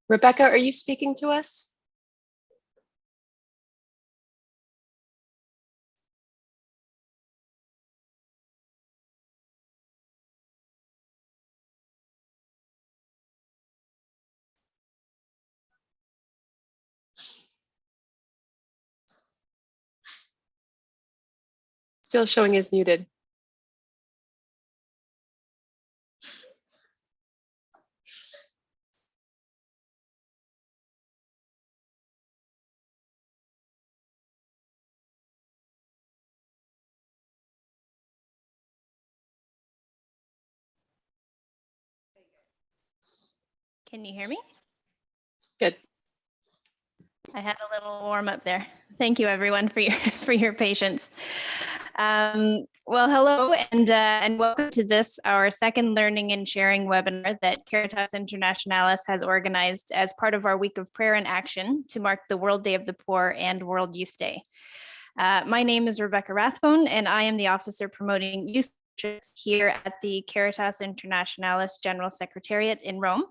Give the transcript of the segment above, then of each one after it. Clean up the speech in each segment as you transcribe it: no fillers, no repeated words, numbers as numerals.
Rebecca, are you speaking to us? Still showing as muted. Can you hear me? Good. I had a little warm up there. Thank you everyone for your patience. Well, hello and welcome to this, our second Learning and Sharing webinar that Caritas Internationalis has organized as part of our week of prayer and action to mark the World Day of the Poor and World Youth Day. My name is Rebecca Rathbone and I am the officer promoting youth here at the Caritas Internationalis General Secretariat in Rome.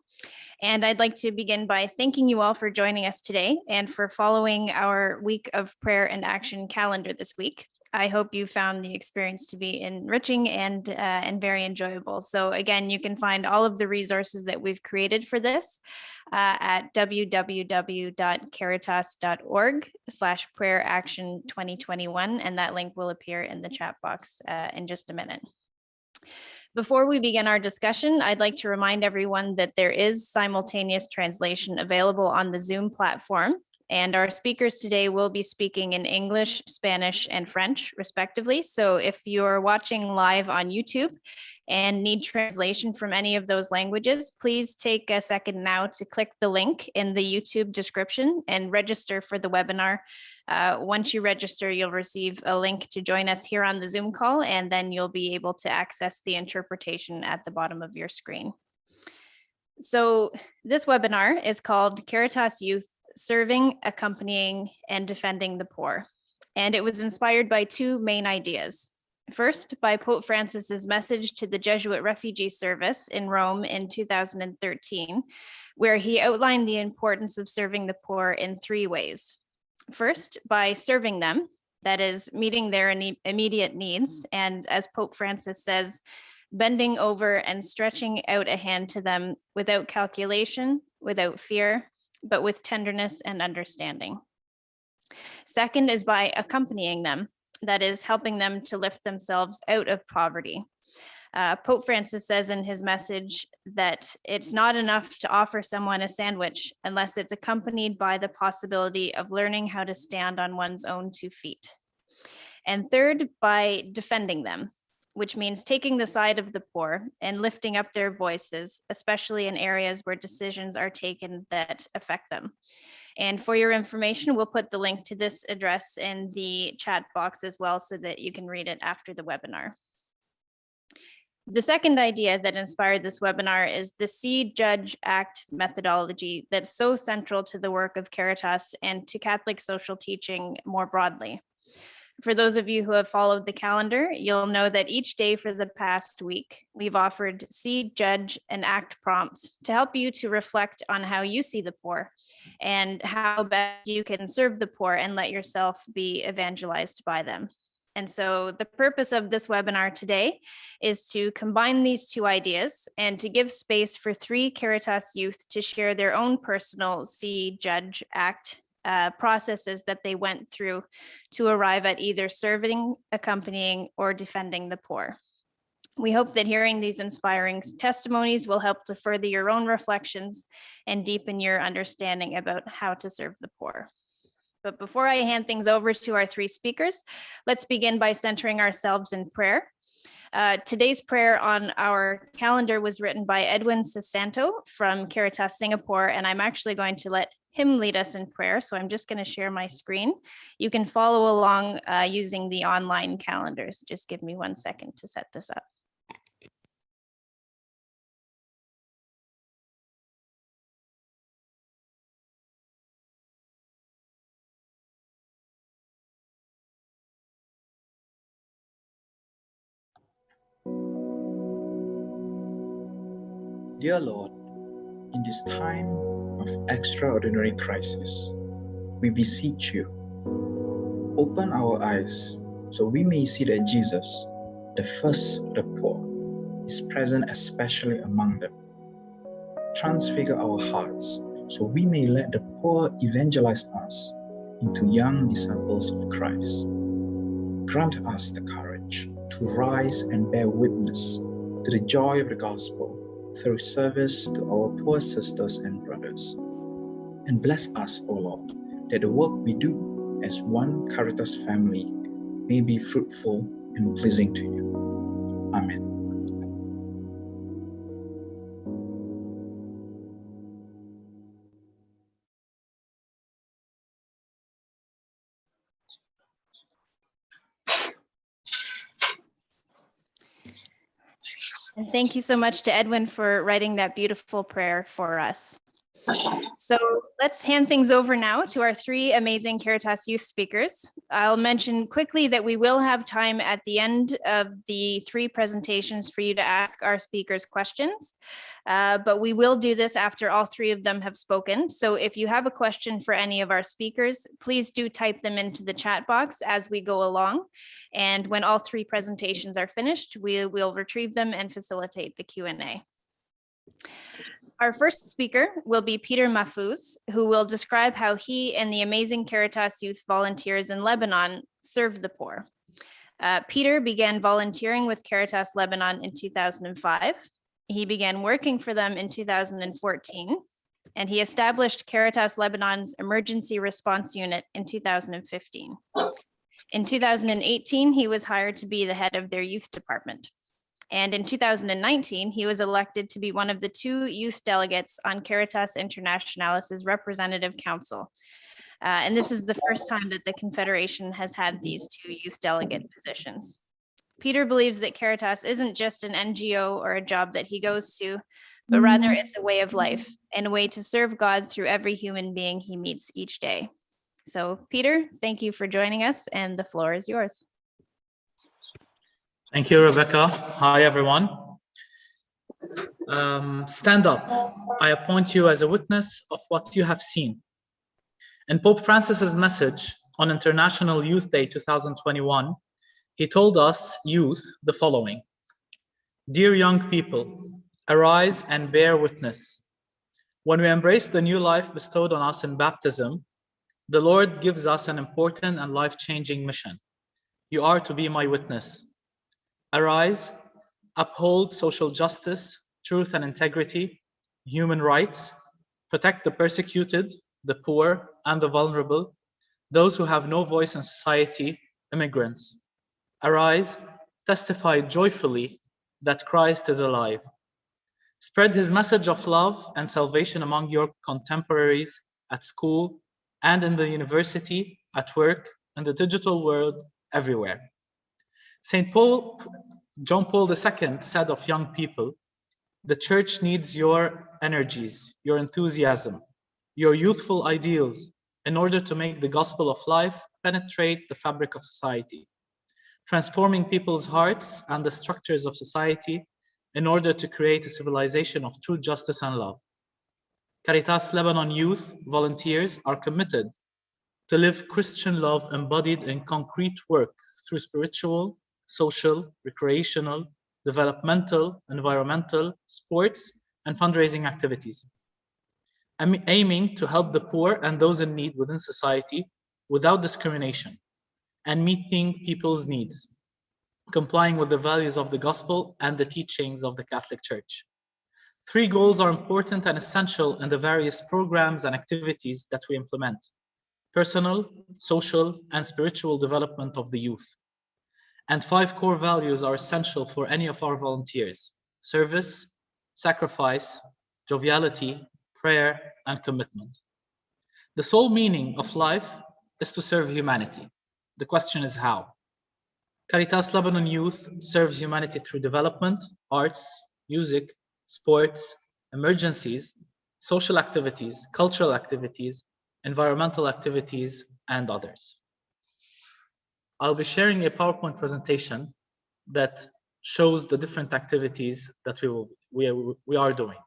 And I'd like to begin by thanking you all for joining us today and for following our week of prayer and action calendar this week. I hope you found the experience to be enriching and very enjoyable. So again, you can find all of the resources that we've created for this at www.caritas.org/prayeraction2021, and that link will appear in the chat box in just a minute. Before we begin our discussion, I'd like to remind everyone that there is simultaneous translation available on the Zoom platform, and our speakers today will be speaking in English, Spanish, and French, respectively. So if you're watching live on YouTube and need translation from any of those languages, please take a second now to click the link in the YouTube description and register for the webinar. Once you register, you'll receive a link to join us here on the Zoom call, and then you'll be able to access the interpretation at the bottom of your screen. So this webinar is called Caritas Youth Serving, Accompanying, and Defending the Poor. And it was inspired by two main ideas. First, by Pope Francis's message to the Jesuit Refugee Service in Rome in 2013, where he outlined the importance of serving the poor in three ways. First, by serving them, that is, meeting their immediate needs, and as Pope Francis says, bending over and stretching out a hand to them without calculation, without fear, but with tenderness and understanding. Second is by accompanying them, that is, helping them to lift themselves out of poverty. Pope Francis says in his message that it's not enough to offer someone a sandwich unless it's accompanied by the possibility of learning how to stand on one's own 2 feet. And third, by defending them, which means taking the side of the poor and lifting up their voices, especially in areas where decisions are taken that affect them. And for your information, we'll put the link to this address in the chat box as well so that you can read it after the webinar. The second idea that inspired this webinar is the See, Judge, Act methodology that's so central to the work of Caritas and to Catholic social teaching more broadly. For those of you who have followed the calendar, you'll know that each day for the past week, we've offered See, Judge, and Act prompts to help you to reflect on how you see the poor and how best you can serve the poor and let yourself be evangelized by them. And so the purpose of this webinar today is to combine these two ideas and to give space for 3 Caritas youth to share their own personal See, Judge, Act processes that they went through to arrive at either serving, accompanying, or defending the poor. We hope that hearing these inspiring testimonies will help to further your own reflections and deepen your understanding about how to serve the poor. But before I hand things over to our 3 speakers, let's begin by centering ourselves in prayer. Today's prayer on our calendar was written by Edwin Sasanto from Caritas Singapore, and I'm actually going to let him lead us in prayer. So I'm just going to share my screen. You can follow along using the online calendars. Just give me 1 second to set this up. Dear Lord, in this time of extraordinary crisis, we beseech you, open our eyes so we may see that Jesus, the first of the poor, is present especially among them. Transfigure our hearts so we may let the poor evangelize us into young disciples of Christ. Grant us the courage to rise and bear witness to the joy of the gospel through service to our poor sisters and brothers. And bless us, O Lord, that the work we do as one Caritas family may be fruitful and pleasing to you. Amen. And thank you so much to Edwin for writing that beautiful prayer for us. So let's hand things over now to our three amazing Caritas youth speakers. I'll mention quickly that we will have time at the end of the three presentations for you to ask our speakers questions, but we will do this after all three of them have spoken. So if you have a question for any of our speakers, please do type them into the chat box as we go along. And when all three presentations are finished, we will retrieve them and facilitate the Q&A. Our first speaker will be Peter Mahfouz, who will describe how he and the amazing Caritas youth volunteers in Lebanon serve the poor. Peter began volunteering with Caritas Lebanon in 2005. He began working for them in 2014, and he established Caritas Lebanon's Emergency Response Unit in 2015. In 2018, he was hired to be the head of their youth department. And in 2019, he was elected to be one of the 2 youth delegates on Caritas Internationalis's Representative Council. And this is the first time that the Confederation has had these 2 youth delegate positions. Peter believes that Caritas isn't just an NGO or a job that he goes to, but rather it's a way of life and a way to serve God through every human being he meets each day. So Peter, thank you for joining us, and the floor is yours. Thank you, Rebecca. Hi, everyone. Stand up. I appoint you as a witness of what you have seen. In Pope Francis's message on International Youth Day 2021, he told us, youth, the following. Dear young people, arise and bear witness. When we embrace the new life bestowed on us in baptism, the Lord gives us an important and life-changing mission. You are to be my witness. Arise, uphold social justice, truth and integrity, human rights, protect the persecuted, the poor and the vulnerable, those who have no voice in society, immigrants. Arise, testify joyfully that Christ is alive. Spread his message of love and salvation among your contemporaries at school and in the university, at work, in the digital world, everywhere. St. John Paul II said of young people, the church needs your energies, your enthusiasm, your youthful ideals in order to make the gospel of life penetrate the fabric of society, transforming people's hearts and the structures of society in order to create a civilization of true justice and love. Caritas Lebanon youth volunteers are committed to live Christian love embodied in concrete work through spiritual, social, recreational, developmental, environmental, sports, and fundraising activities. I'm aiming to help the poor and those in need within society without discrimination and meeting people's needs, complying with the values of the gospel and the teachings of the Catholic Church. 3 goals are important and essential in the various programs and activities that we implement: personal, social, and spiritual development of the youth. And 5 core values are essential for any of our volunteers: service, sacrifice, joviality, prayer, and commitment. The sole meaning of life is to serve humanity. The question is how? Caritas Lebanon Youth serves humanity through development, arts, music, sports, emergencies, social activities, cultural activities, environmental activities, and others. I'll be sharing a PowerPoint presentation that shows the different activities that we are doing.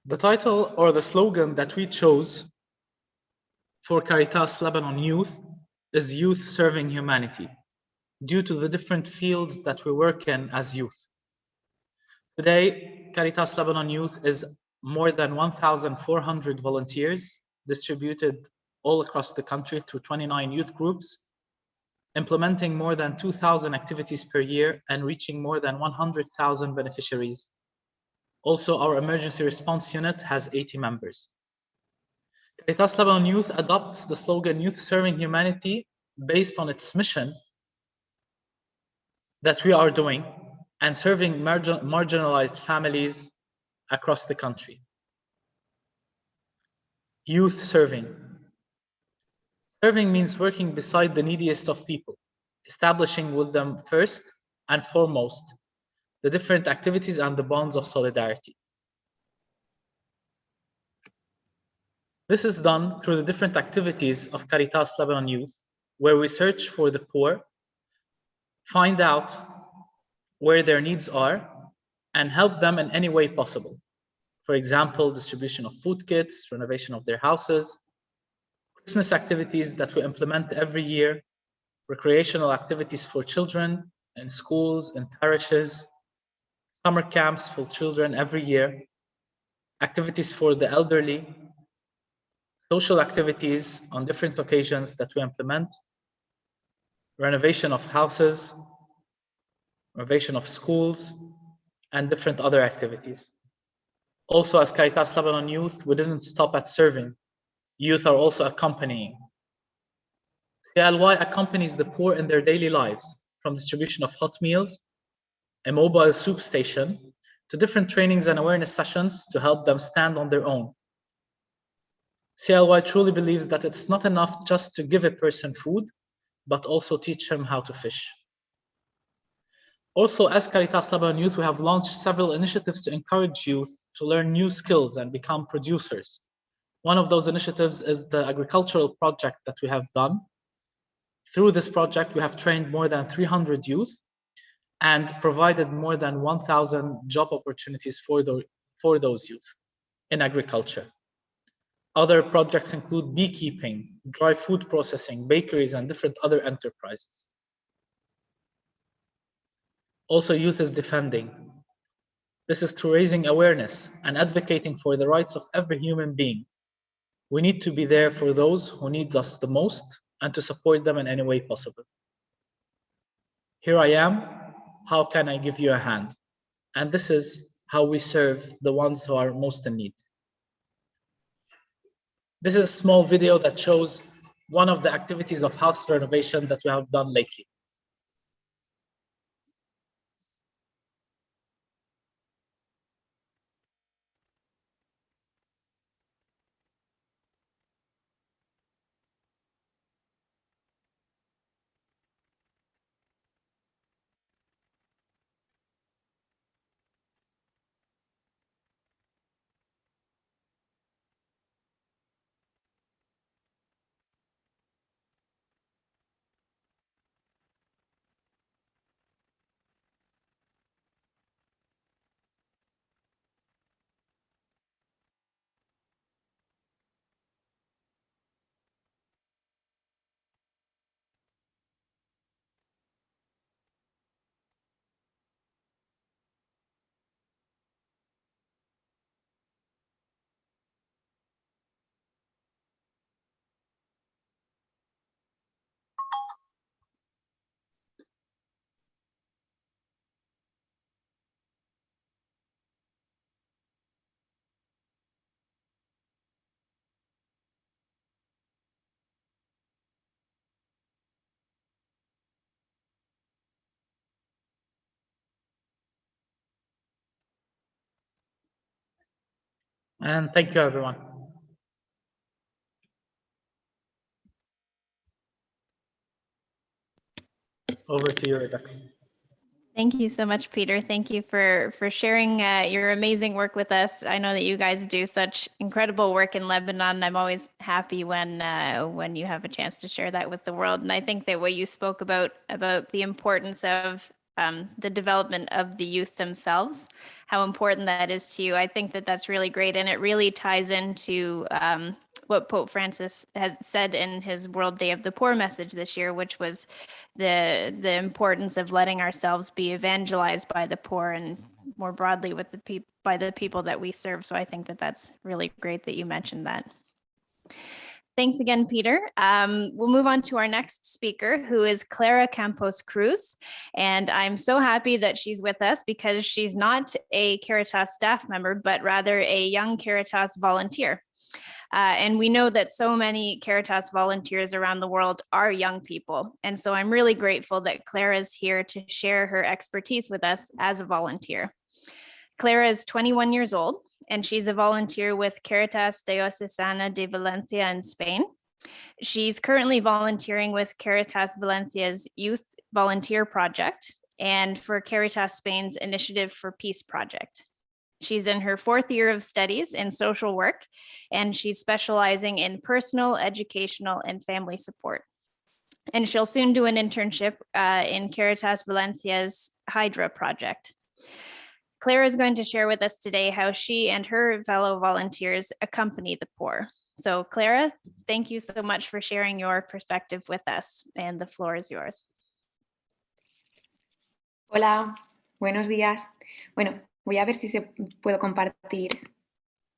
The title or the slogan that we chose for Caritas Lebanon Youth is Youth Serving Humanity, due to the different fields that we work in as youth. Today, Caritas Lebanon Youth is more than 1,400 volunteers distributed all across the country through 29 youth groups, implementing more than 2,000 activities per year and reaching more than 100,000 beneficiaries. Also, our emergency response unit has 80 members. Caritas Lebanon Youth adopts the slogan Youth Serving Humanity based on its mission that we are doing and serving marginalized families across the country. Youth serving. Serving means working beside the neediest of people, establishing with them first and foremost the different activities and the bonds of solidarity. This is done through the different activities of Caritas Lebanon Youth, where we search for the poor, find out where their needs are, and help them in any way possible. For example, distribution of food kits, renovation of their houses, Christmas activities that we implement every year, recreational activities for children in schools and parishes, summer camps for children every year, activities for the elderly, social activities on different occasions that we implement, renovation of houses, renovation of schools, and different other activities. Also, as Caritas Lebanon Youth, we didn't stop at serving. Youth are also accompanying. CLY accompanies the poor in their daily lives, from distribution of hot meals, a mobile soup station, to different trainings and awareness sessions to help them stand on their own. CLY truly believes that it's not enough just to give a person food, but also teach him how to fish. Also, as Caritas Lebanon Youth, we have launched several initiatives to encourage youth to learn new skills and become producers. One of those initiatives is the agricultural project that we have done. Through this project, we have trained more than 300 youth and provided more than 1,000 job opportunities for those youth in agriculture. Other projects include beekeeping, dry food processing, bakeries, and different other enterprises. Also, youth is defending. This is through raising awareness and advocating for the rights of every human being. We need to be there for those who need us the most and to support them in any way possible. Here I am, how can I give you a hand? And this is how we serve the ones who are most in need. This is a small video that shows one of the activities of house renovation that we have done lately. And thank you, everyone. Over to you, Rebecca. Thank you so much, Peter. Thank you for sharing your amazing work with us. I know that you guys do such incredible work in Lebanon. I'm always happy when you have a chance to share that with the world. And I think that what you spoke about the importance of the development of the youth themselves, how important that is to you. I think that that's really great, and it really ties into what Pope Francis has said in his World Day of the Poor message this year, which was the importance of letting ourselves be evangelized by the poor and more broadly with by the people that we serve. So I think that that's really great that you mentioned that. Thanks again, Peter. We'll move on to our next speaker, who is Clara Campos Cruz. And I'm so happy that she's with us because she's not a Caritas staff member, but rather a young Caritas volunteer. And we know that so many Caritas volunteers around the world are young people. And so I'm really grateful that Clara is here to share her expertise with us as a volunteer. Clara is 21 years old, and she's a volunteer with Caritas Diocesana de Valencia in Spain. She's currently volunteering with Caritas Valencia's Youth Volunteer Project and for Caritas Spain's Initiative for Peace project. She's in her 4th year of studies in social work, and she's specializing in personal, educational, and family support. And she'll soon do an internship in Caritas Valencia's Hydra project. Clara is going to share with us today how she and her fellow volunteers accompany the poor. So Clara, thank you so much for sharing your perspective with us, and the floor is yours. Hola, buenos días. Bueno, voy a ver si puedo compartir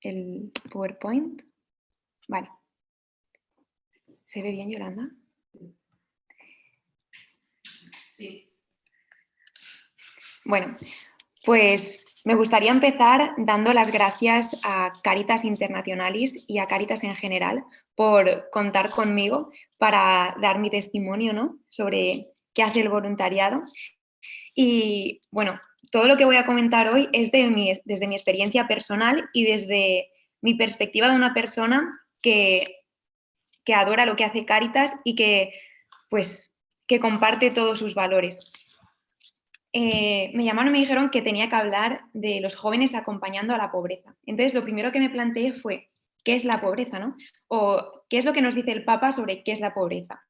el PowerPoint. Vale. ¿Se ve bien, Yolanda? Sí. Bueno, pues me gustaría empezar dando las gracias a Caritas Internationalis y a Caritas en general por contar conmigo para dar mi testimonio, ¿no?, sobre qué hace el voluntariado. Y bueno, todo lo que voy a comentar hoy es desde mi experiencia personal y desde mi perspectiva de una persona que adora lo que hace Caritas y que comparte todos sus valores. Me llamaron y me dijeron que tenía que hablar de los jóvenes acompañando a la pobreza. Entonces, lo primero que me planteé fue, ¿qué es la pobreza, no? O, ¿qué es lo que nos dice el Papa sobre qué es la pobreza?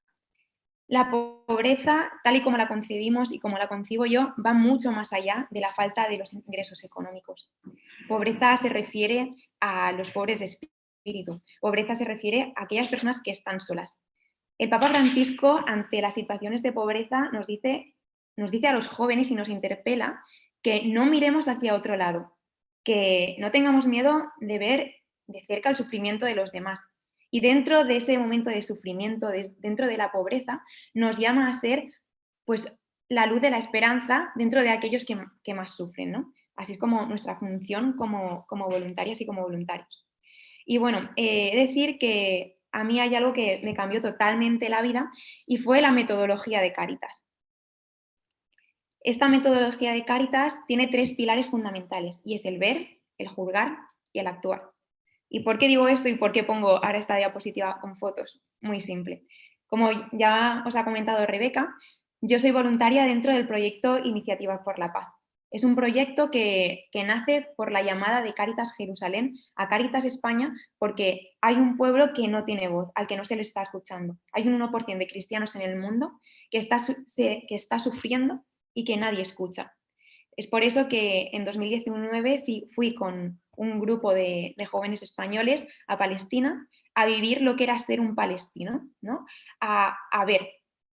La pobreza, tal y como la concebimos y como la concibo yo, va mucho más allá de la falta de los ingresos económicos. Pobreza se refiere a los pobres de espíritu. Pobreza se refiere a aquellas personas que están solas. El Papa Francisco, ante las situaciones de pobreza, nos dice a los jóvenes y nos interpela que no miremos hacia otro lado, que no tengamos miedo de ver de cerca el sufrimiento de los demás. Y dentro de ese momento de sufrimiento, dentro de la pobreza, nos llama a ser pues, la luz de la esperanza dentro de aquellos que más sufren, ¿no? Así es como nuestra función como voluntarias y como voluntarios. Y bueno, he de decir que a mí hay algo que me cambió totalmente la vida y fue la metodología de Caritas. Esta metodología de Caritas tiene 3 pilares fundamentales y es el ver, el juzgar y el actuar. ¿Y por qué digo esto y por qué pongo ahora esta diapositiva con fotos? Muy simple. Como ya os ha comentado Rebeca, yo soy voluntaria dentro del proyecto Iniciativa por la Paz. Es un proyecto que nace por la llamada de Caritas Jerusalén a Caritas España porque hay un pueblo que no tiene voz, al que no se le está escuchando. Hay un 1% de cristianos en el mundo que está sufriendo y que nadie escucha. Es por eso que en 2019 fui con un grupo de jóvenes españoles a Palestina a vivir lo que era ser un palestino, ¿no?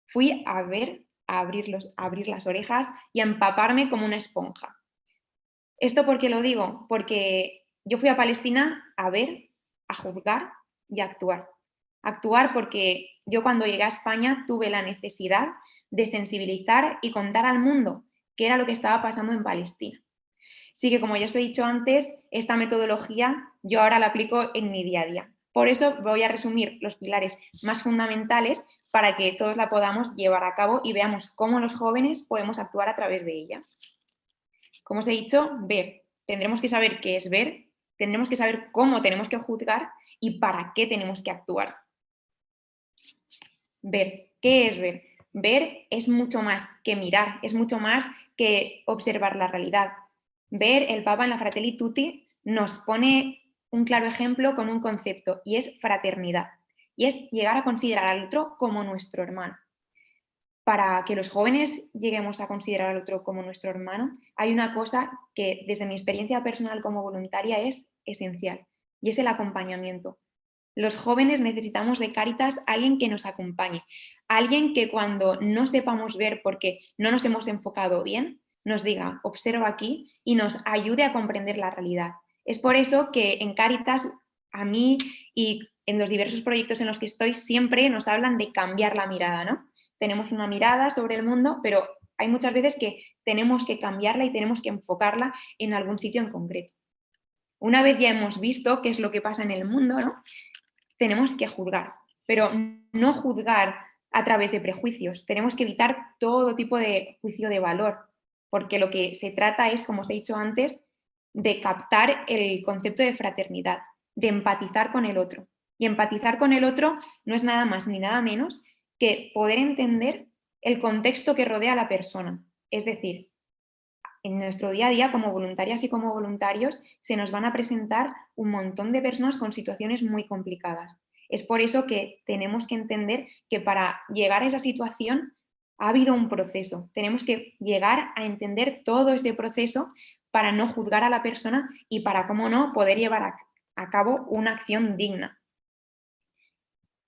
Fui a ver, a abrir las orejas y a empaparme como una esponja. ¿Esto por qué lo digo? Porque yo fui a Palestina a ver, a juzgar y a actuar. Actuar porque yo cuando llegué a España tuve la necesidad de sensibilizar y contar al mundo qué era lo que estaba pasando en Palestina. Sí que, como ya os he dicho antes, esta metodología yo ahora la aplico en mi día a día. Por eso voy a resumir los pilares más fundamentales para que todos la podamos llevar a cabo y veamos cómo los jóvenes podemos actuar a través de ella. Como os he dicho, ver. Tendremos que saber qué es ver, tendremos que saber cómo tenemos que juzgar y para qué tenemos que actuar. Ver. ¿Qué es ver? Ver es mucho más que mirar, es mucho más que observar la realidad. Ver, el Papa en la Fratelli Tutti nos pone un claro ejemplo con un concepto y es fraternidad. Y es llegar a considerar al otro como nuestro hermano. para que los jóvenes lleguemos a considerar al otro como nuestro hermano, hay una cosa que desde mi experiencia personal como voluntaria es esencial, y es el acompañamiento. Los jóvenes necesitamos de Caritas alguien que nos acompañe, alguien que cuando no sepamos ver porque no nos hemos enfocado bien, nos diga, observa aquí y nos ayude a comprender la realidad. Es por eso que en Caritas, a mí y en los diversos proyectos en los que estoy, siempre nos hablan de cambiar la mirada, ¿no? Tenemos una mirada sobre el mundo, pero hay muchas veces que tenemos que cambiarla y tenemos que enfocarla en algún sitio en concreto. Una vez ya hemos visto qué es lo que pasa en el mundo, ¿no? Tenemos que juzgar, pero no juzgar a través de prejuicios. Tenemos que evitar todo tipo de juicio de valor, porque lo que se trata es, como os he dicho antes, de captar el concepto de fraternidad, de empatizar con el otro. Y empatizar con el otro no es nada más ni nada menos que poder entender el contexto que rodea a la persona. Es decir, en nuestro día a día, como voluntarias y como voluntarios, se nos van a presentar un montón de personas con situaciones muy complicadas. Es por eso que tenemos que entender que para llegar a esa situación ha habido un proceso. Tenemos que llegar a entender todo ese proceso para no juzgar a la persona y para, cómo no, poder llevar a cabo una acción digna.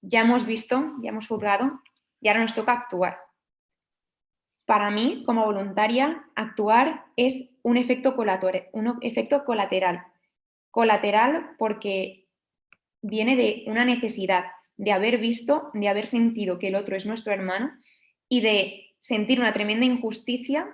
Ya hemos visto, ya hemos juzgado y ahora nos toca actuar. Para mí, como voluntaria, actuar es un efecto colateral. Colateral porque viene de una necesidad de haber visto, de haber sentido que el otro es nuestro hermano y de sentir una tremenda injusticia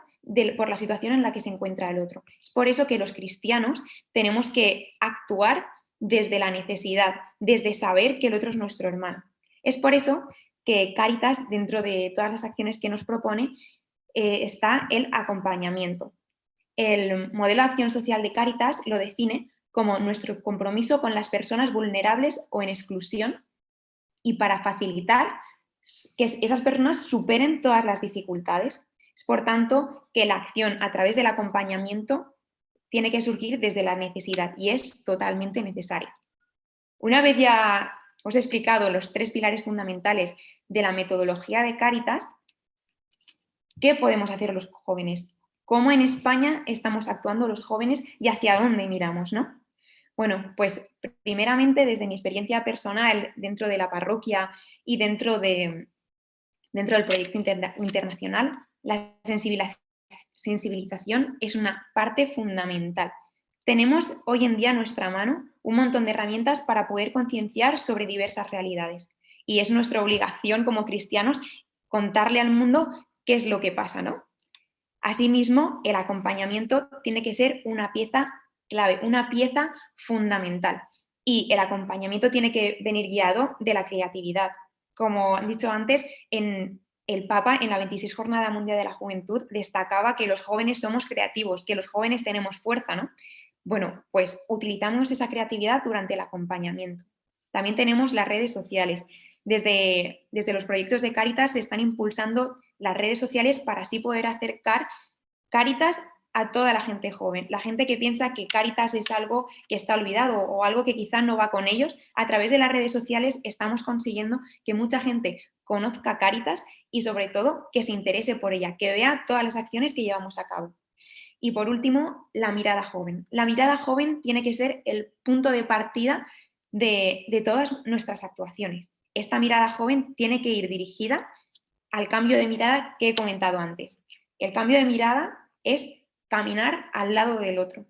por la situación en la que se encuentra el otro. Es por eso que los cristianos tenemos que actuar desde la necesidad, desde saber que el otro es nuestro hermano. Es por eso que Caritas, dentro de todas las acciones que nos propone, está el acompañamiento. El modelo de acción social de Caritas lo define como nuestro compromiso con las personas vulnerables o en exclusión y para facilitar que esas personas superen todas las dificultades. Es por tanto que la acción a través del acompañamiento tiene que surgir desde la necesidad y es totalmente necesaria. Una vez ya os he explicado los 3 pilares fundamentales de la metodología de Caritas, ¿qué podemos hacer los jóvenes? ¿Cómo en España estamos actuando los jóvenes y hacia dónde miramos, ¿no? Bueno, pues primeramente desde mi experiencia personal dentro de la parroquia y dentro del proyecto internacional, la sensibilización es una parte fundamental. Tenemos hoy en día a nuestra mano un montón de herramientas para poder concienciar sobre diversas realidades y es nuestra obligación como cristianos contarle al mundo qué es lo que pasa, ¿no? Asimismo, el acompañamiento tiene que ser una pieza clave, una pieza fundamental. Y el acompañamiento tiene que venir guiado de la creatividad. Como han dicho antes, el Papa en la 26 Jornada Mundial de la Juventud destacaba que los jóvenes somos creativos, que los jóvenes tenemos fuerza, ¿no? Bueno, pues utilizamos esa creatividad durante el acompañamiento. También tenemos las redes sociales. Desde los proyectos de Caritas se están impulsando las redes sociales para así poder acercar Caritas a toda la gente joven, la gente que piensa que Caritas es algo que está olvidado o algo que quizá no va con ellos. A través de las redes sociales estamos consiguiendo que mucha gente conozca Caritas y sobre todo que se interese por ella, que vea todas las acciones que llevamos a cabo. Y por último, la mirada joven. La mirada joven tiene que ser el punto de partida de todas nuestras actuaciones. Esta mirada joven tiene que ir dirigida al cambio de mirada que he comentado antes. El cambio de mirada es caminar al lado del otro.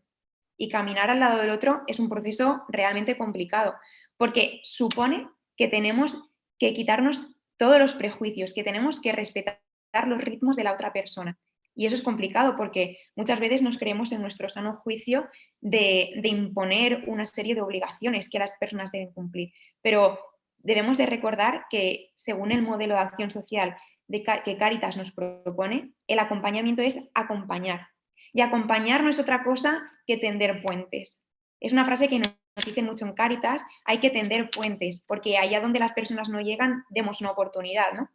Y caminar al lado del otro es un proceso realmente complicado, porque supone que tenemos que quitarnos todos los prejuicios, que tenemos que respetar los ritmos de la otra persona. Y eso es complicado porque muchas veces nos creemos en nuestro sano juicio de imponer una serie de obligaciones que las personas deben cumplir. Pero debemos de recordar que según el modelo de acción social que Caritas nos propone, el acompañamiento es acompañar. Y acompañar no es otra cosa que tender puentes. Es una frase que nos dicen mucho en Caritas, hay que tender puentes, porque allá donde las personas no llegan, demos una oportunidad, ¿no?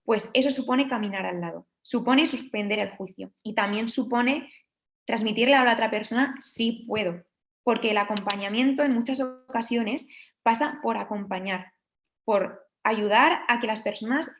Pues eso supone caminar al lado, supone suspender el juicio y también supone transmitirle a la otra persona sí puedo, porque el acompañamiento en muchas ocasiones pasa por acompañar, por ayudar a que las personas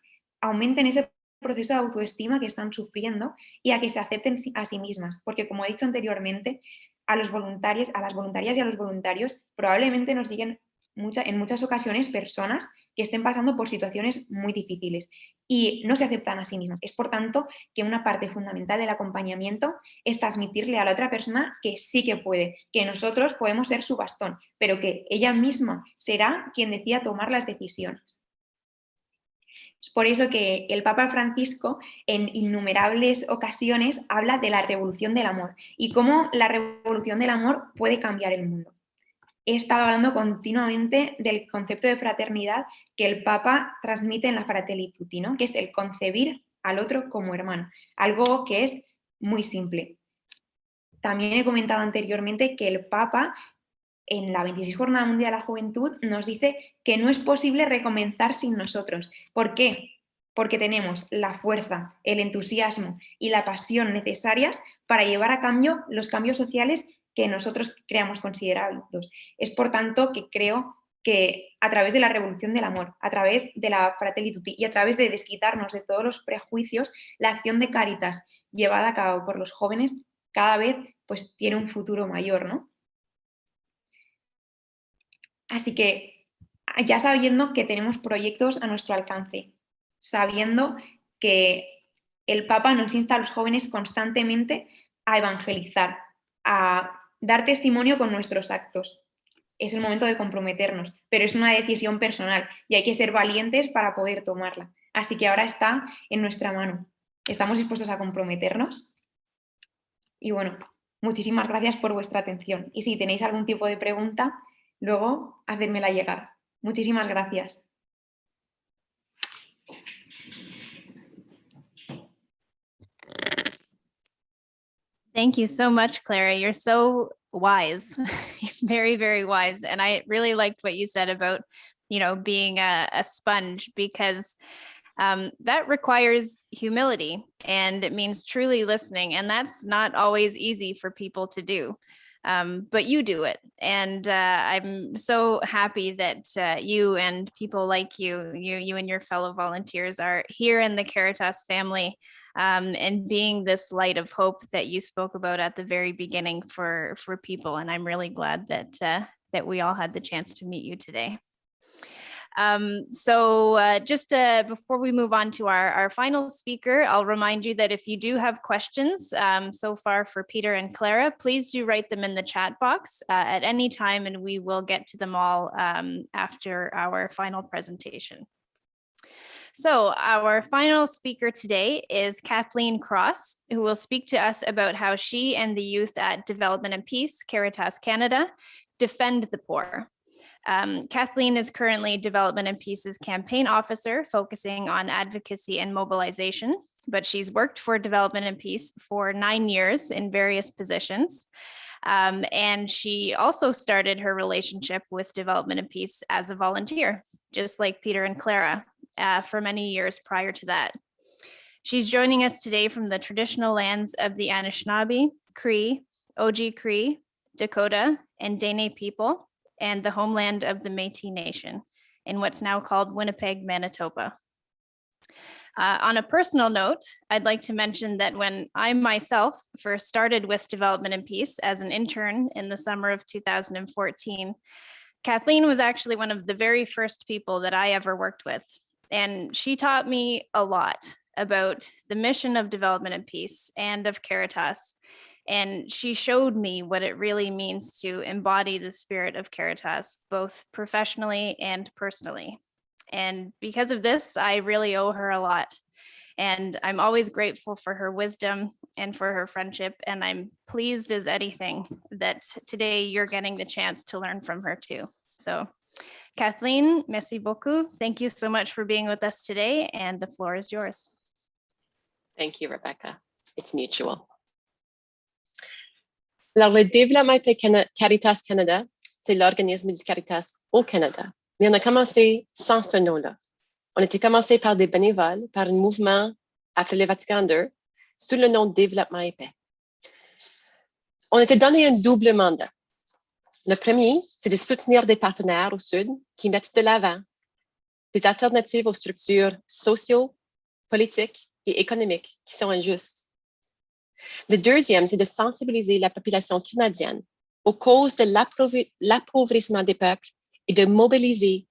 aumenten ese proceso de autoestima que están sufriendo y a que se acepten a sí mismas, porque como he dicho anteriormente, a las voluntarias y a los voluntarios probablemente nos siguen en muchas ocasiones personas que estén pasando por situaciones muy difíciles y no se aceptan a sí mismas. Es por tanto que una parte fundamental del acompañamiento es transmitirle a la otra persona que sí que puede, que nosotros podemos ser su bastón, pero que ella misma será quien decida tomar las decisiones. Es por eso que el Papa Francisco en innumerables ocasiones habla de la revolución del amor y cómo la revolución del amor puede cambiar el mundo. He estado hablando continuamente del concepto de fraternidad que el Papa transmite en la Fratelli Tutti, ¿no? Que es el concebir al otro como hermano, algo que es muy simple. También he comentado anteriormente que el Papa en la 26 Jornada Mundial de la Juventud nos dice que no es posible recomenzar sin nosotros. ¿Por qué? Porque tenemos la fuerza, el entusiasmo y la pasión necesarias para llevar a cabo los cambios sociales que nosotros creamos considerables. Es por tanto que creo que a través de la revolución del amor, a través de la Fratelli Tutti y a través de desquitarnos de todos los prejuicios, la acción de Caritas llevada a cabo por los jóvenes cada vez pues, tiene un futuro mayor, ¿no? Así que ya sabiendo que tenemos proyectos a nuestro alcance, sabiendo que el Papa nos insta a los jóvenes constantemente a evangelizar, a dar testimonio con nuestros actos. Es el momento de comprometernos, pero es una decisión personal y hay que ser valientes para poder tomarla. Así que ahora está en nuestra mano. ¿Estamos dispuestos a comprometernos? Y bueno, muchísimas gracias por vuestra atención. Y si tenéis algún tipo de pregunta, luego hacérmela llegar. Muchísimas gracias. Thank you so much, Clara. You're so wise, very, very wise. And I really liked what you said about, being a sponge, because that requires humility and it means truly listening. And that's not always easy for people to do. But you do it. And I'm so happy that you and people like you and your fellow volunteers are here in the Caritas family, and being this light of hope that you spoke about at the very beginning for people. And I'm really glad that we all had the chance to meet you today. Just before we move on to our final speaker, I'll remind you that if you do have questions so far for Peter and Clara, please do write them in the chat box at any time, and we will get to them all after our final presentation. So our final speaker today is Kathleen Cross, who will speak to us about how she and the youth at Development and Peace, Caritas Canada, defend the poor. Kathleen is currently Development and Peace's campaign officer, focusing on advocacy and mobilization, but she's worked for Development and Peace for 9 years in various positions. And she also started her relationship with Development and Peace as a volunteer, just like Peter and Clara, for many years prior to that. She's joining us today from the traditional lands of the Anishinaabe, Cree, Oji-Cree, Dakota, and Dene people, and the homeland of the Métis Nation in what's now called Winnipeg, Manitoba. On a personal note, I'd like to mention that when I myself first started with Development and Peace as an intern in the summer of 2014, Kathleen was actually one of the very first people that I ever worked with. And she taught me a lot about the mission of Development and Peace and of Caritas. And she showed me what it really means to embody the spirit of Caritas, both professionally and personally. And because of this, I really owe her a lot. And I'm always grateful for her wisdom and for her friendship. And I'm pleased as anything that today you're getting the chance to learn from her too. So Kathleen, merci beaucoup. Thank you so much for being with us today. And the floor is yours. Thank you, Rebecca. It's mutual. Alors, le développement de Caritas Canada, c'est l'organisme du Caritas au Canada. Mais on a commencé sans ce nom-là. On était commencé par des bénévoles, par un mouvement appelé le Vatican II, sous le nom Développement et Paix. On était donné un double mandat. Le premier, c'est de soutenir des partenaires au Sud qui mettent de l'avant des alternatives aux structures socio-politiques et économiques qui sont injustes. Le deuxième, c'est de sensibiliser la population canadienne aux causes de l'appauvrissement des peuples et de mobiliser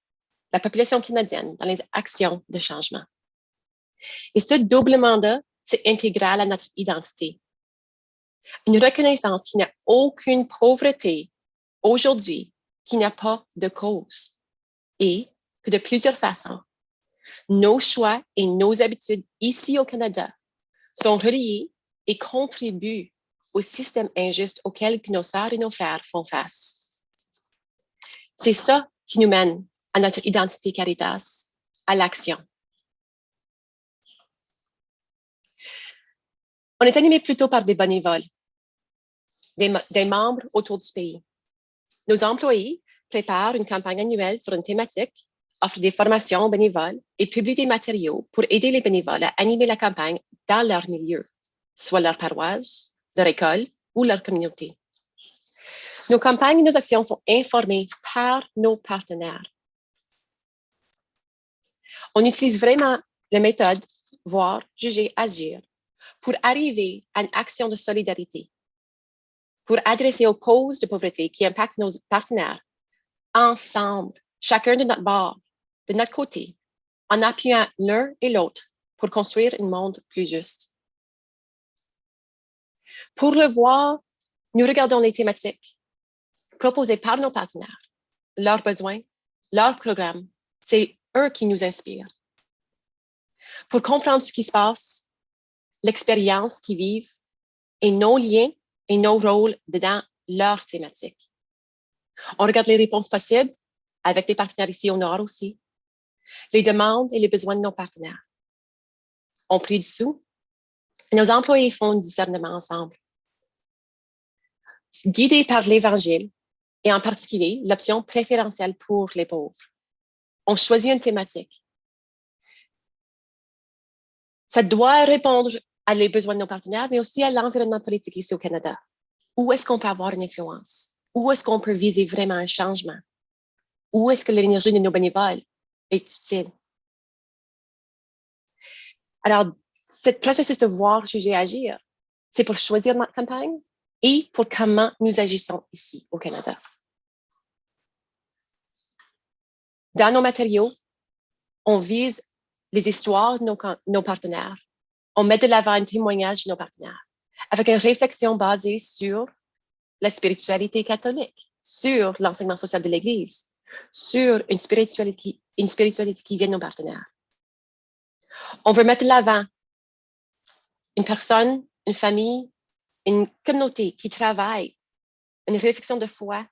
la population canadienne dans les actions de changement. Et ce double mandat, c'est intégral à notre identité. Une reconnaissance qu'il n'y a aucune pauvreté aujourd'hui qui n'a pas de cause et que de plusieurs façons, nos choix et nos habitudes ici au Canada sont reliés et contribuent au système injuste auquel nos sœurs et nos frères font face. C'est ça qui nous mène à notre identité Caritas, à l'action. On est animé plutôt par des bénévoles, des membres autour du pays. Nos employés préparent une campagne annuelle sur une thématique, offrent des formations aux bénévoles et publient des matériaux pour aider les bénévoles à animer la campagne dans leur milieu, soit leur paroisse, leur école ou leur communauté. Nos campagnes et nos actions sont informées par nos partenaires. On utilise vraiment la méthode voir, juger, agir pour arriver à une action de solidarité, pour adresser aux causes de pauvreté qui impactent nos partenaires ensemble, chacun de notre bord, de notre côté, en appuyant l'un et l'autre pour construire un monde plus juste. Pour le voir, nous regardons les thématiques proposées par nos partenaires, leurs besoins, leurs programmes. C'est eux qui nous inspirent. Pour comprendre ce qui se passe, l'expérience qu'ils vivent et nos liens et nos rôles dedans leur thématique. On regarde les réponses possibles avec des partenaires ici au Nord aussi, les demandes et les besoins de nos partenaires. On prie dessous et nos employés font un discernement ensemble. Guidés par l'Évangile et en particulier l'option préférentielle pour les pauvres, on choisit une thématique. Ça doit répondre à les besoins de nos partenaires, mais aussi à l'environnement politique ici au Canada. Où est-ce qu'on peut avoir une influence? Où est-ce qu'on peut viser vraiment un changement? Où est-ce que l'énergie de nos bénévoles est utile? Alors, ce processus de voir, juger, agir, c'est pour choisir notre campagne et pour comment nous agissons ici au Canada. Dans nos matériaux, on vise les histoires de nos partenaires. On met de l'avant un témoignage de nos partenaires avec une réflexion basée sur la spiritualité catholique, sur l'enseignement social de l'Église, sur une spiritualité qui vient de nos partenaires. On veut mettre de l'avant une personne, une famille, une communauté qui travaille, une réflexion de foi,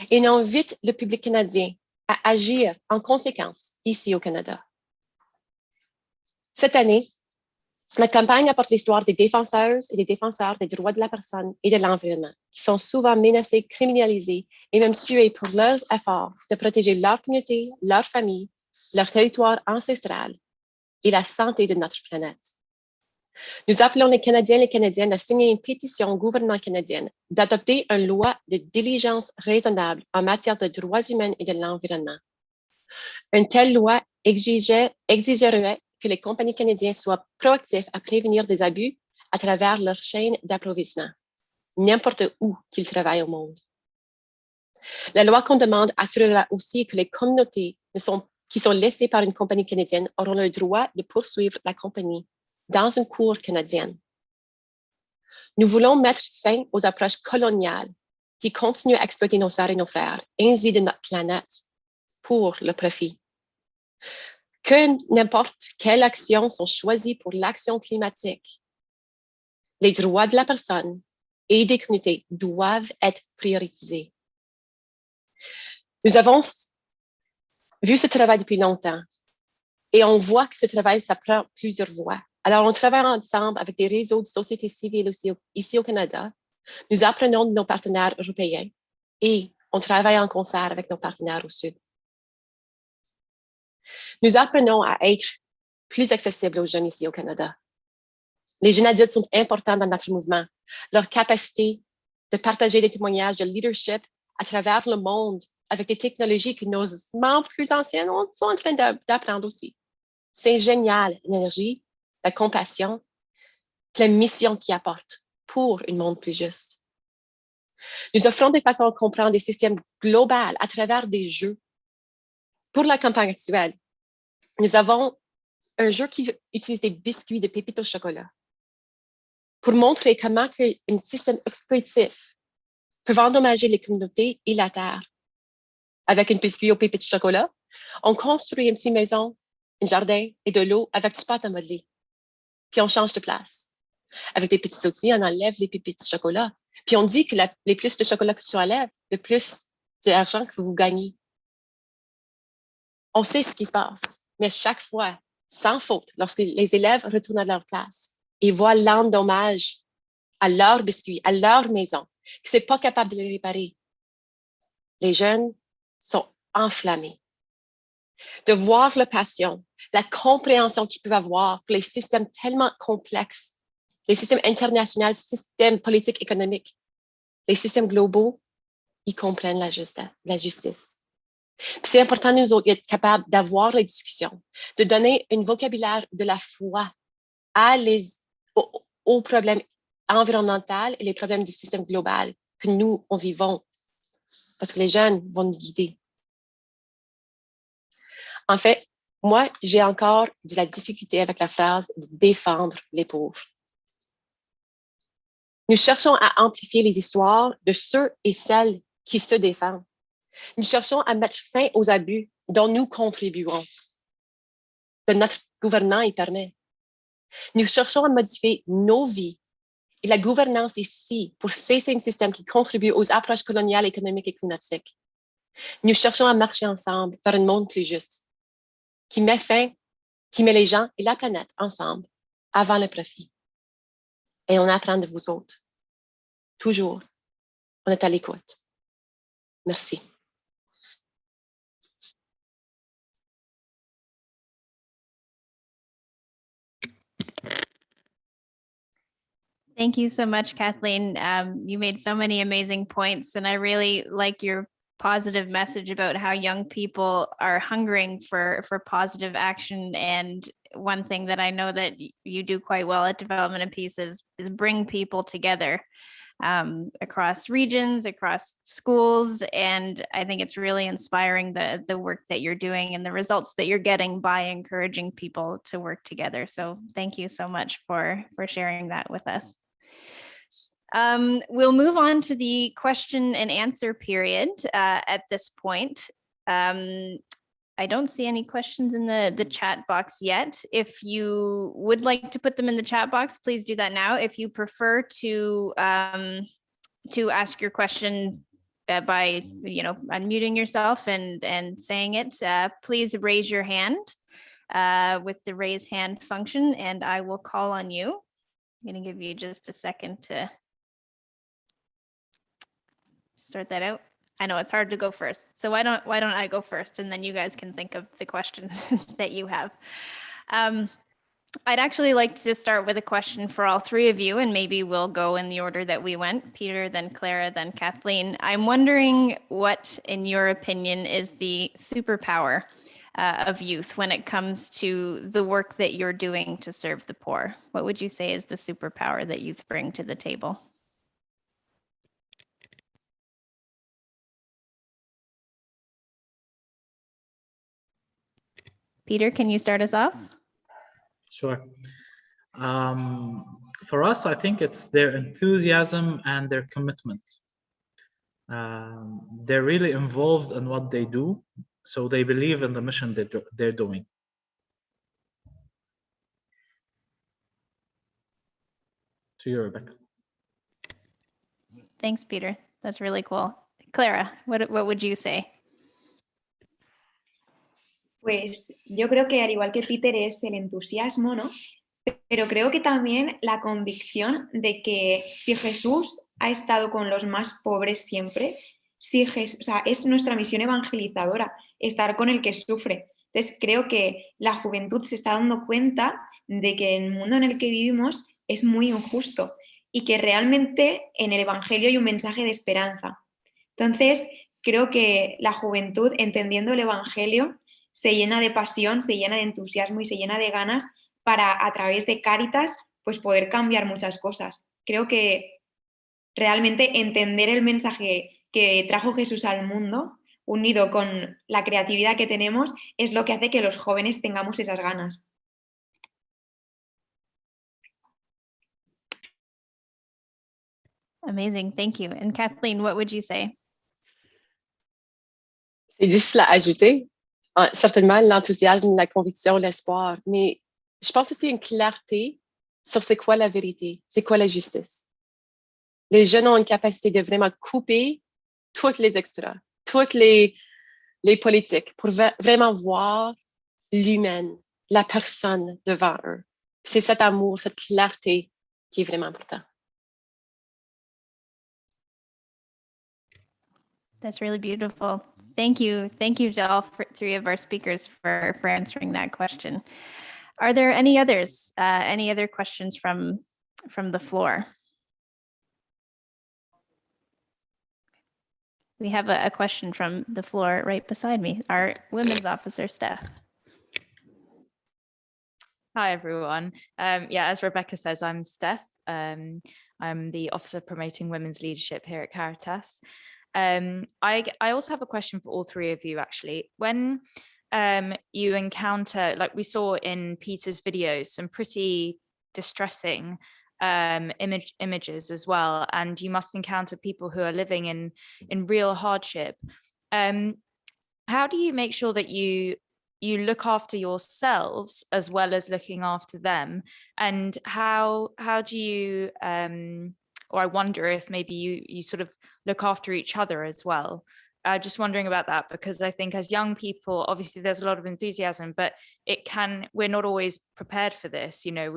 et on invite le public canadien à agir en conséquence ici au Canada. Cette année, notre campagne apporte l'histoire des défenseuses et des défenseurs des droits de la personne et de l'environnement, qui sont souvent menacés, criminalisés et même tués pour leurs efforts de protéger leur communauté, leur famille, leur territoire ancestral et la santé de notre planète. Nous appelons les Canadiens et les Canadiennes à signer une pétition au gouvernement canadien d'adopter une loi de diligence raisonnable en matière de droits humains et de l'environnement. Une telle loi exigerait que les compagnies canadiennes soient proactifs à prévenir des abus à travers leur chaîne d'approvisionnement, n'importe où qu'ils travaillent au monde. La loi qu'on demande assurera aussi que les communautés qui sont laissées par une compagnie canadienne auront le droit de poursuivre la compagnie dans une cour canadienne. Nous voulons mettre fin aux approches coloniales qui continuent à exploiter nos sœurs et nos frères, ainsi de notre planète, pour le profit. Que n'importe quelle action sont choisies pour l'action climatique, les droits de la personne et des communautés doivent être prioritisés. Nous avons vu ce travail depuis longtemps et on voit que ce travail, ça prend plusieurs voies. Alors, on travaille ensemble avec des réseaux de société civile ici au Canada. Nous apprenons de nos partenaires européens et on travaille en concert avec nos partenaires au Sud. Nous apprenons à être plus accessibles aux jeunes ici au Canada. Les jeunes adultes sont importants dans notre mouvement. Leur capacité de partager des témoignages de leadership à travers le monde avec des technologies que nos membres plus anciens sont en train d'apprendre aussi. C'est génial, l'énergie la compassion, la mission qu'il apporte pour un monde plus juste. Nous offrons des façons de comprendre des systèmes globaux à travers des jeux. Pour la campagne actuelle, nous avons un jeu qui utilise des biscuits de pépites au chocolat pour montrer comment un système exploitif peut endommager les communautés et la terre. Avec un biscuit aux pépites de chocolat, on construit une petite maison, un jardin et de l'eau avec du pâte à modeler. Puis on change de place. Avec des petits outils, on enlève les pépites de chocolat. Puis on dit que les plus de chocolat que tu enlèves, le plus d'argent que vous gagnez. On sait ce qui se passe, mais chaque fois, sans faute, lorsque les élèves retournent à leur classe et voient l'endommage à leur biscuit, à leur maison, que c'est pas capable de les réparer, les jeunes sont enflammés. De voir la passion, la compréhension qu'ils peuvent avoir pour les systèmes tellement complexes, les systèmes internationaux, les systèmes politiques, économiques, les systèmes globaux, ils comprennent la justice. C'est important nous autres d'être capables d'avoir les discussions, de donner un vocabulaire de la foi aux problèmes environnementaux et les problèmes du système global que nous, on vivons, parce que les jeunes vont nous guider. En fait, moi, j'ai encore de la difficulté avec la phrase « de défendre les pauvres ». Nous cherchons à amplifier les histoires de ceux et celles qui se défendent. Nous cherchons à mettre fin aux abus dont nous contribuons, que notre gouvernement y permet. Nous cherchons à modifier nos vies et la gouvernance ici pour cesser un système qui contribue aux approches coloniales, économiques et climatiques. Nous cherchons à marcher ensemble vers un monde plus juste, qui met les gens et la planète ensemble avant le profit. Et on apprend de vous autres. Toujours, on est à l'écoute. Merci. Thank you so much, Kathleen. You made so many amazing points, and I really like your positive message about how young people are hungering for positive action. And one thing that I know that you do quite well at Development and Peace is bring people together across regions, across schools. And I think it's really inspiring the work that you're doing and the results that you're getting by encouraging people to work together. So thank you so much for sharing that with us. We'll move on to the question and answer period at this point. I don't see any questions in the chat box yet. If you would like to put them in the chat box, please do that now. If you prefer to ask your question by unmuting yourself and saying it, please raise your hand with the raise hand function, and I will call on you. I'm going to give you just a second to sort that out. I know it's hard to go first, so why don't I go first, and then you guys can think of the questions that you have. I'd actually like to start with a question for all three of you, and maybe we'll go in the order that we went: Peter, then Clara, then Kathleen. I'm wondering what, in your opinion, is the superpower of youth when it comes to the work that you're doing to serve the poor? What would you say is the superpower that youth bring to the table? Peter, can you start us off? Sure. For us, I think it's their enthusiasm and their commitment. They're really involved in what they do, so they believe in the mission they're doing. To you, Rebecca. Thanks, Peter. That's really cool. Clara, what would you say? Pues yo creo que al igual que Peter es el entusiasmo, ¿no? Pero creo que también la convicción de que si Jesús ha estado con los más pobres siempre, es nuestra misión evangelizadora, estar con el que sufre. Entonces creo que la juventud se está dando cuenta de que el mundo en el que vivimos es muy injusto y que realmente en el Evangelio hay un mensaje de esperanza. Entonces creo que la juventud, entendiendo el Evangelio, se llena de pasión, se llena de entusiasmo y se llena de ganas para a través de Caritas pues poder cambiar muchas cosas. Creo que realmente entender el mensaje que trajo Jesús al mundo, unido con la creatividad que tenemos, es lo que hace que los jóvenes tengamos esas ganas. Amazing, thank you. And Kathleen, what would you say? C'est difficile à ajouter. Certainement, l'enthousiasme, la conviction, l'espoir, mais je pense aussi une clarté sur c'est quoi la vérité, c'est quoi la justice. Les jeunes ont une capacité de vraiment couper toutes les extras, toutes les politiques pour vraiment voir l'humaine, la personne devant eux. C'est cet amour, cette clarté qui est vraiment important. That's really beautiful. Thank you. Thank you to all three of our speakers for answering that question. Are there any others? Any other questions from the floor? We have a question from the floor right beside me, our women's officer, Steph. Hi, everyone. Yeah, as Rebecca says, I'm Steph. I'm the Officer Promoting Women's Leadership here at Caritas. I also have a question for all three of you, actually. When you encounter, like we saw in Peter's videos, some pretty distressing images as well, and you must encounter people who are living in real hardship. How do you make sure that you look after yourselves as well as looking after them? And how do you, or I wonder if maybe you sort of look after each other as well. Just wondering about that, because I think as young people, obviously there's a lot of enthusiasm, but we're not always prepared for this. You know,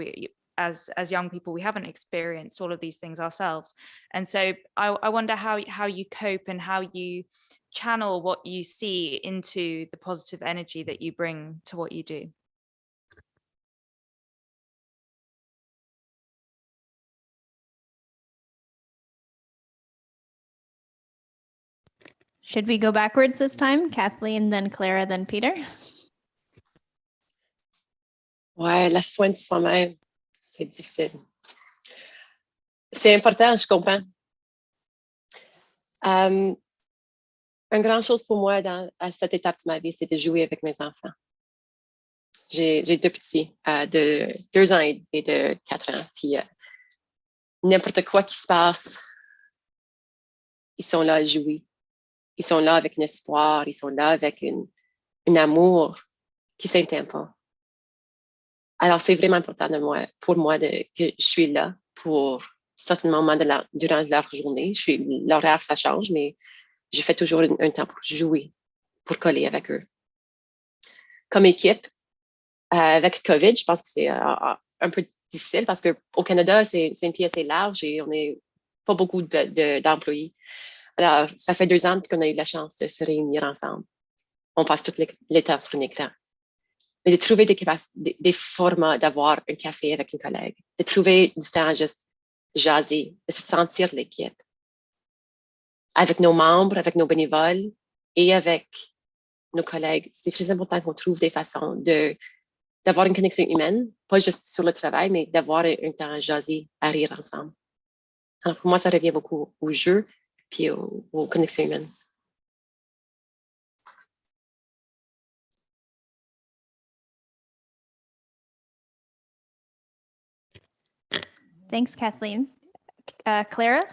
as young people, we haven't experienced all of these things ourselves. And so I wonder how you cope and how you channel what you see into the positive energy that you bring to what you do. Should we go backwards this time? Kathleen, then Clara, then Peter? Ouais, la soin de soi-même, c'est difficile. C'est important, je comprends. Une grande chose pour moi à cette étape de ma vie, c'est de jouer avec mes enfants. J'ai deux petits, de 2 ans et de 4 ans. Puis n'importe quoi qui se passe, ils sont là à jouer. Ils sont là avec un espoir, ils sont là avec un amour qui ne s'éteint pas. Alors, c'est vraiment important pour moi que je suis là pour certains moments durant leur journée. L'horaire, ça change, mais je fais toujours un temps pour jouer, pour coller avec eux. Comme équipe, avec COVID, je pense que c'est un peu difficile parce qu'au Canada, c'est une pays assez large et on n'est pas beaucoup d'employés. Alors, ça fait 2 ans qu'on a eu la chance de se réunir ensemble. On passe tout le temps sur un écran. Mais de trouver des formats, d'avoir un café avec un collègue, de trouver du temps à juste jaser, de se sentir l'équipe. Avec nos membres, avec nos bénévoles et avec nos collègues. C'est très important qu'on trouve des façons d'avoir une connexion humaine, pas juste sur le travail, mais d'avoir un temps à jaser, à rire ensemble. Alors, pour moi, ça revient beaucoup au jeu puis aux connexions humaines. Thanks, Kathleen. Clara?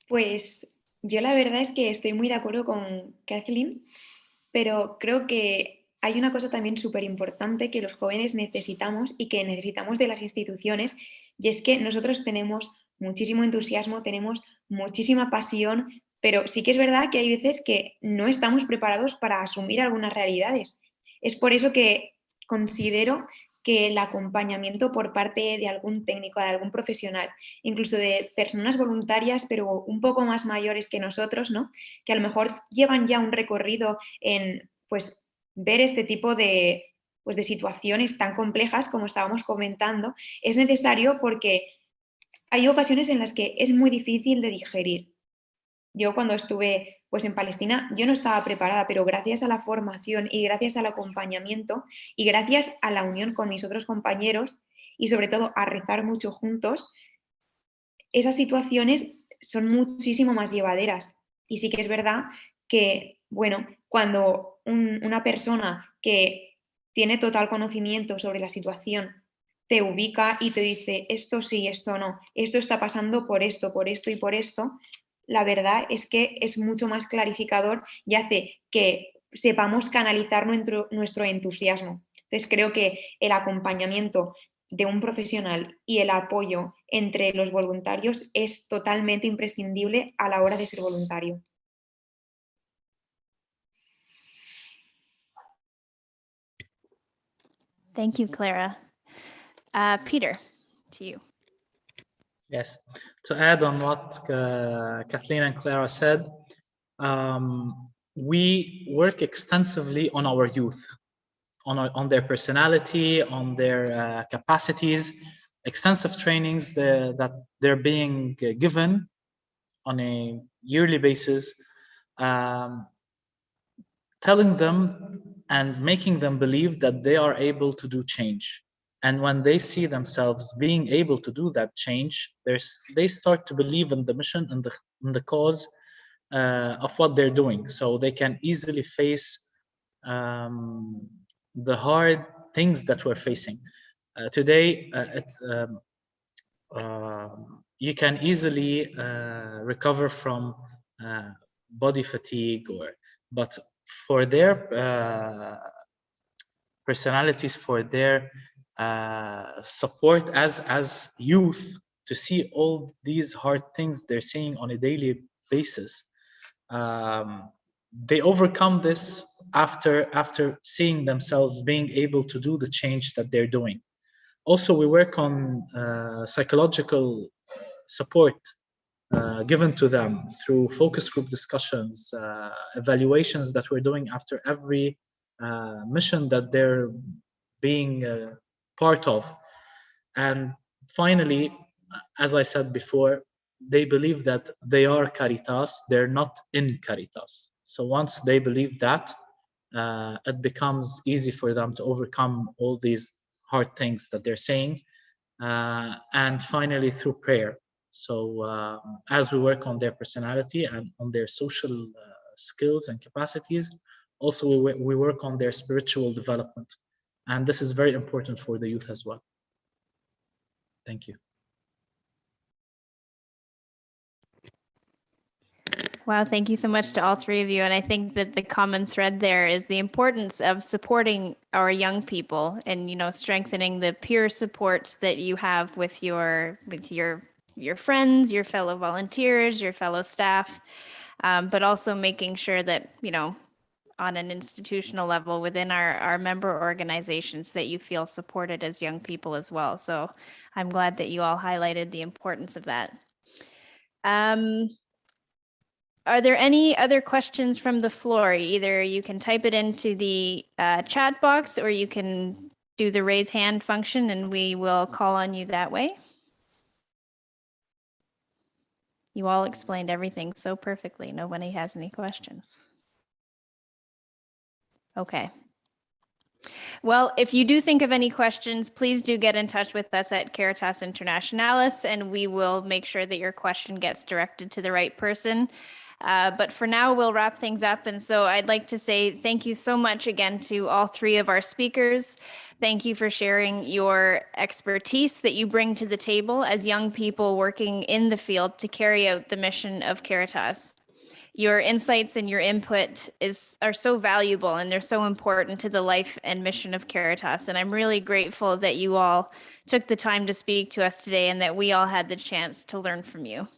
Pues yo la verdad es que estoy muy de acuerdo con Kathleen, pero creo que hay una cosa también súper importante que los jóvenes necesitamos y que necesitamos de las instituciones, y es que nosotros tenemos muchísimo entusiasmo, tenemos muchísima pasión, pero sí que es verdad que hay veces que no estamos preparados para asumir algunas realidades. Es por eso que considero que el acompañamiento por parte de algún técnico, de algún profesional, incluso de personas voluntarias, pero un poco más mayores que nosotros, ¿no? Que a lo mejor llevan ya un recorrido en pues, ver este tipo de situaciones tan complejas como estábamos comentando, es necesario porque hay ocasiones en las que es muy difícil de digerir. Yo cuando estuve Pues en Palestina yo no estaba preparada, pero gracias a la formación y gracias al acompañamiento y gracias a la unión con mis otros compañeros y sobre todo a rezar mucho juntos, esas situaciones son muchísimo más llevaderas. Y sí que es verdad que, bueno, cuando una persona que tiene total conocimiento sobre la situación te ubica y te dice esto sí, esto no, esto está pasando por esto y por esto, la verdad es que es mucho más clarificador y hace que sepamos canalizar nuestro entusiasmo. Entonces creo que el acompañamiento de un profesional y el apoyo entre los voluntarios es totalmente imprescindible a la hora de ser voluntario. Thank you, Clara. Peter, to you. Yes, to add on what Kathleen and Clara said, we work extensively on our youth, on their personality, on their capacities, extensive trainings that they're being given on a yearly basis, telling them and making them believe that they are able to do change. And when they see themselves being able to do that change, they start to believe in the mission and the cause of what they're doing. So they can easily face the hard things that we're facing. Today, you can easily recover from body fatigue, but for their personalities, for their support as youth, to see all these hard things they're seeing on a daily basis, they overcome this after seeing themselves being able to do the change that they're doing. Also, we work on psychological support given to them through focus group discussions, evaluations that we're doing after every mission that they're being part of. And finally, as I said before, they believe that they are Caritas, they're not in Caritas. So once they believe that, it becomes easy for them to overcome all these hard things that they're saying. And finally, through prayer. So as we work on their personality and on their social skills and capacities, also we work on their spiritual development. And this is very important for the youth as well. Thank you. Wow, thank you so much to all three of you. And I think that the common thread there is the importance of supporting our young people and, you know, strengthening the peer supports that you have with your friends, your fellow volunteers, your fellow staff, but also making sure that, you know, on an institutional level within our member organizations, that you feel supported as young people as well. So I'm glad that you all highlighted the importance of that. Are there any other questions from the floor? Either you can type it into the chat box, or you can do the raise hand function and we will call on you that way. You all explained everything so perfectly. Nobody has any questions. Okay. Well, if you do think of any questions, please do get in touch with us at Caritas Internationalis, and we will make sure that your question gets directed to the right person. But for now, we'll wrap things up. And so I'd like to say thank you so much again to all three of our speakers. Thank you for sharing your expertise that you bring to the table as young people working in the field to carry out the mission of Caritas. Your insights and your input are so valuable, and they're so important to the life and mission of Caritas. And I'm really grateful that you all took the time to speak to us today and that we all had the chance to learn from you.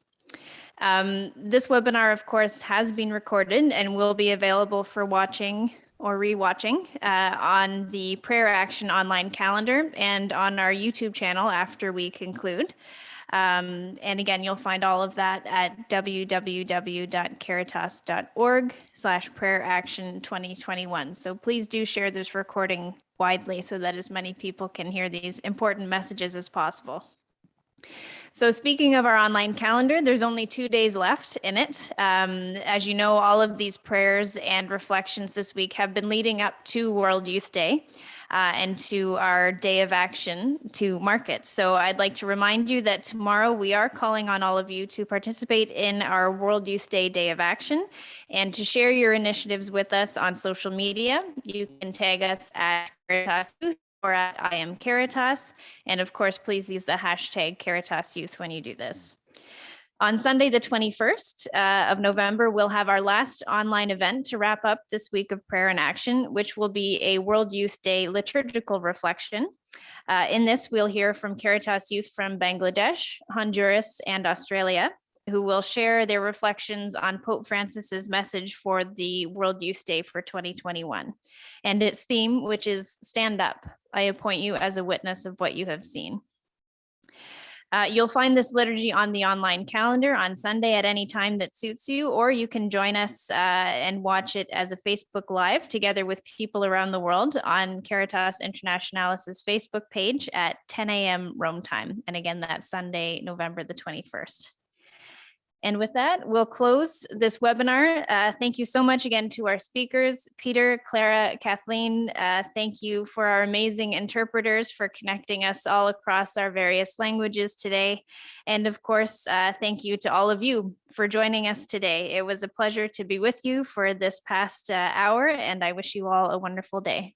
This webinar, of course, has been recorded and will be available for watching or rewatching on the Prayer Action online calendar and on our YouTube channel after we conclude. And again, you'll find all of that at www.caritas.org/prayeraction2021. So please do share this recording widely so that as many people can hear these important messages as possible. So speaking of our online calendar, there's only 2 days left in it. As you know, all of these prayers and reflections this week have been leading up to World Youth Day and to our day of action to mark it. So I'd like to remind you that tomorrow we are calling on all of you to participate in our World Youth Day Day of Action and to share your initiatives with us on social media. You can tag us at Caritas Youth or at I am Caritas. And of course, please use the hashtag Caritas Youth when you do this. On Sunday, the 21st of November, we'll have our last online event to wrap up this week of prayer and action, which will be a World Youth Day liturgical reflection. In this, we'll hear from Caritas Youth from Bangladesh, Honduras, and Australia, who will share their reflections on Pope Francis's message for the World Youth Day for 2021 and its theme, which is Stand Up. I appoint you as a witness of what you have seen. You'll find this liturgy on the online calendar on Sunday at any time that suits you, or you can join us and watch it as a Facebook Live together with people around the world on Caritas Internationalis's Facebook page at 10 a.m. Rome time. And again, that's Sunday, November the 21st. And with that, we'll close this webinar. Thank you so much again to our speakers, Peter, Clara, Kathleen. Thank you for our amazing interpreters for connecting us all across our various languages today. And of course, thank you to all of you for joining us today. It was a pleasure to be with you for this past hour, and I wish you all a wonderful day.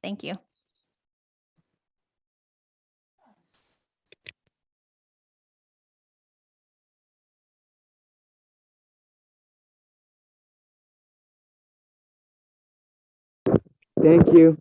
Thank you. Thank you.